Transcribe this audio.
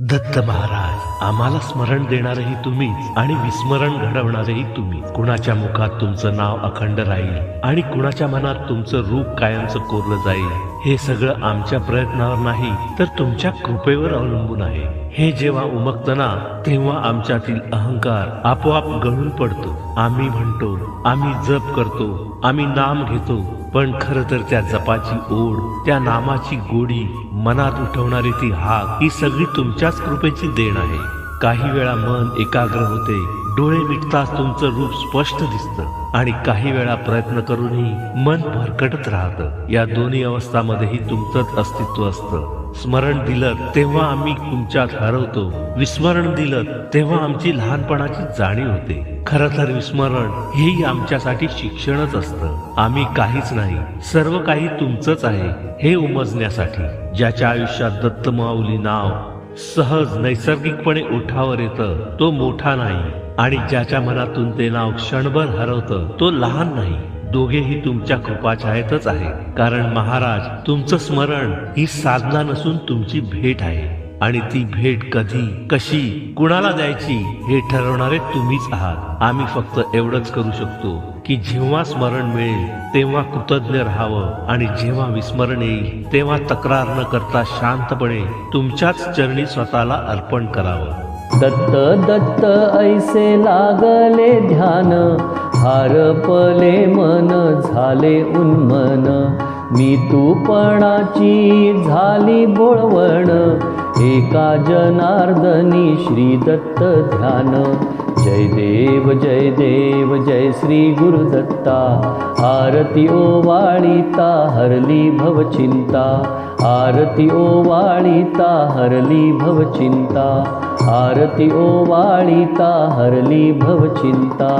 दत्त महाराज, आम्हाला स्मरण देणारही तुम्हीच आणि विस्मरण घडवणारही तुम्ही. कुणाच्या मुखात तुमचं नाव अखंड राहील आणि कुणाच्या मनात तुमचं रूप कायमचं कोरलं जाईल, हे सगळं आमच्या प्रयत्नावर नाही तर तुमच्या कृपेवर अवलंबून आहे. हे जेव्हा उमगतं ना, तेव्हा आमच्यातील अहंकार आपोआप गळून पडतो. आम्ही म्हणतो, आम्ही जप करतो, आम्ही नाम घेतो, पण खरं तर त्या जपाची ओढ, त्या नामाची गोडी, मनात उठवणारी ती हाक, ही सगळी तुमच्याच कृपेची देण आहे. काही वेळा मन एकाग्र होते, डोळे मिटताच तुमचं रूप स्पष्ट दिसतं, आणि काही वेळा प्रयत्न करूनही मन भरकटत राहतं. या दोन्ही अवस्थांमध्येही तुमचंच अस्तित्व असतं. स्मरण दिलं तेव्हा आम्ही तुमच्यात हरवतो, विस्मरण दिलं तेव्हा आमची लहानपणाची जाणीव होते. खरं तर विस्मरण हेही आमच्यासाठी शिक्षणच असतं. आम्ही काहीच नाही, सर्व काही तुमचंच आहे हे उमजण्यासाठी. ज्याच्या आयुष्यात दत्त माऊली नाव सहज नैसर्गिकपणे ओठावर येतं, तो मोठा नाही, आणि ज्याच्या मनातून ते नाव क्षणभर हरवतं, तो लहान नाही. दोघेही तुमच्या कृपाछायेतच आहे. कारण महाराज, तुमचं स्मरण ही साधना नसून तुमची भेट आहे, आणि ती भेट कधी, कशी, कुणाला द्यायची हे ठरवणारे तुम्हीच आहात. आम्ही फक्त एवढंच करू शकतो की जेव्हा स्मरण मिळेल तेव्हा कृतज्ञ राहावं, आणि जेव्हा विस्मरण येईल तेव्हा तक्रार न करता शांतपणे तुमच्याच चरणी स्वतःला अर्पण करावं. दत्त दत्त ऐसे लागले ध्यान, हारपले मन झाले उन्मन. मी तूपणाची झाली बोळवण, एका जनार्दनी श्री दत्त ध्यान. जय देव जय देव जय श्री गुरुदत्ता. आरती ओवाळीता हरली भवचिंता, आरती ओवाळीता हरली भवचिंता, आरती ओवाळीता हरली भवचिंता.